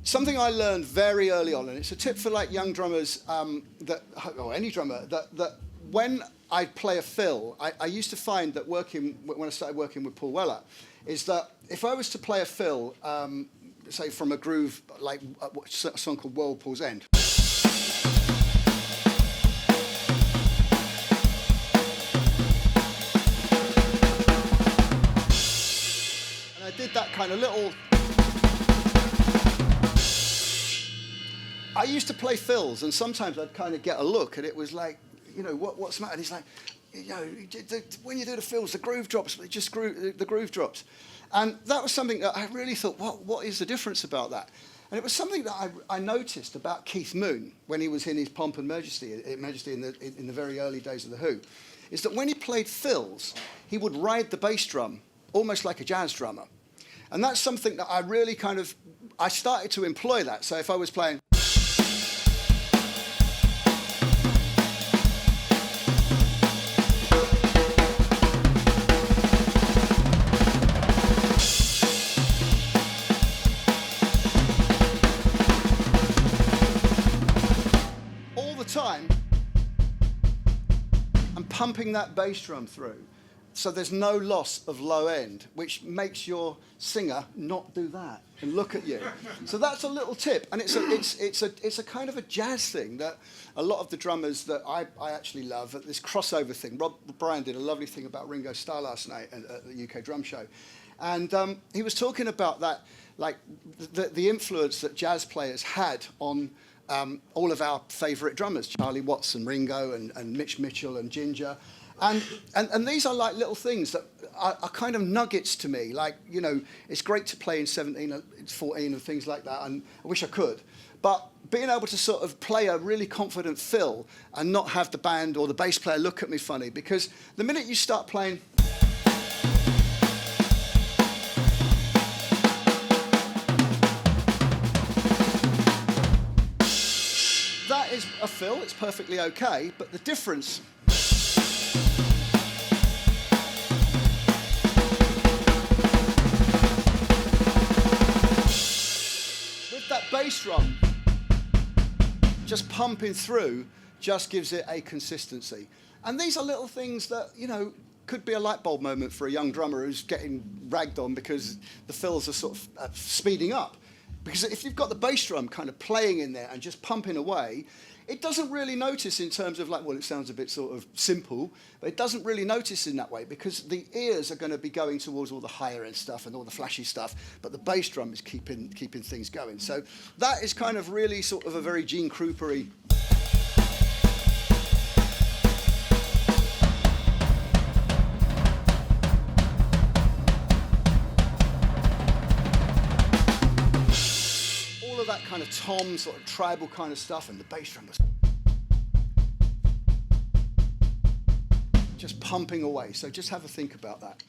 something I learned very early on, and it's a tip for like young drummers, or any drummer, that when I play a fill, I used to find that when I started working with Paul Weller, is that if I was to play a fill, say from a groove like a song called Whirlpool's End. And I did that kind of little. I used to play fills, and sometimes I'd kind of get a look, and it was like, what's the matter? And he's like, when you do the fills, the groove drops, the groove drops. And that was something that I really thought, what is the difference about that? And it was something that I noticed about Keith Moon when he was in his Pomp and Majesty in the very early days of The Who, is that when he played fills, he would ride the bass drum almost like a jazz drummer. And that's something that I really I started to employ that. So if I was playing... time, I'm pumping that bass drum through, so there's no loss of low end, which makes your singer not do that and look at you. So that's a little tip, and it's a kind of a jazz thing that a lot of the drummers that I actually love, this crossover thing. Rob Bryan did a lovely thing about Ringo Starr last night at the UK Drum Show, and he was talking about that, like the influence that jazz players had on all of our favourite drummers, Charlie Watts and Ringo and Mitch Mitchell and Ginger. And these are like little things that are kind of nuggets to me. Like, it's great to play in 17, 14 and things like that, and I wish I could. But being able to sort of play a really confident fill and not have the band or the bass player look at me funny, because the minute you start playing... That is a fill, it's perfectly okay, but the difference... with that bass drum just pumping through just gives it a consistency. And these are little things that, could be a light bulb moment for a young drummer who's getting ragged on because the fills are sort of speeding up. Because if you've got the bass drum kind of playing in there and just pumping away, it doesn't really notice in terms of like, well, it sounds a bit sort of simple, but it doesn't really notice in that way because the ears are going to be going towards all the higher end stuff and all the flashy stuff, but the bass drum is keeping things going. So that is kind of really sort of a very Gene Krupa-y. That kind of tom, sort of tribal kind of stuff, and the bass drum was just pumping away. So just have a think about that.